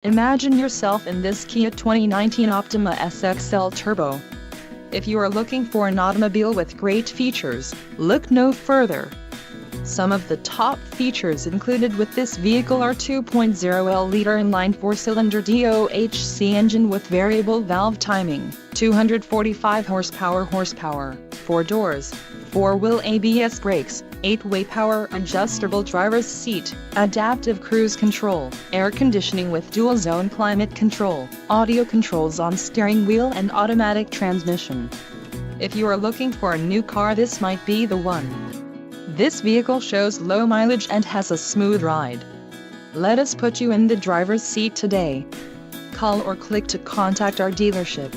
Imagine yourself in this Kia 2019 Optima SXL Turbo. If you are looking for an automobile with great features, look no further. Some of the top features included with this vehicle are 2.0L-liter inline 4-cylinder DOHC engine with variable valve timing, 245 horsepower, 4 doors, 4-wheel ABS brakes, 8-way power adjustable driver's seat, adaptive cruise control, air conditioning with dual-zone climate control, audio controls on steering wheel and automatic transmission. If you are looking for a new car, this might be the one. This vehicle shows low mileage and has a smooth ride. Let us put you in the driver's seat today. Call or click to contact our dealership.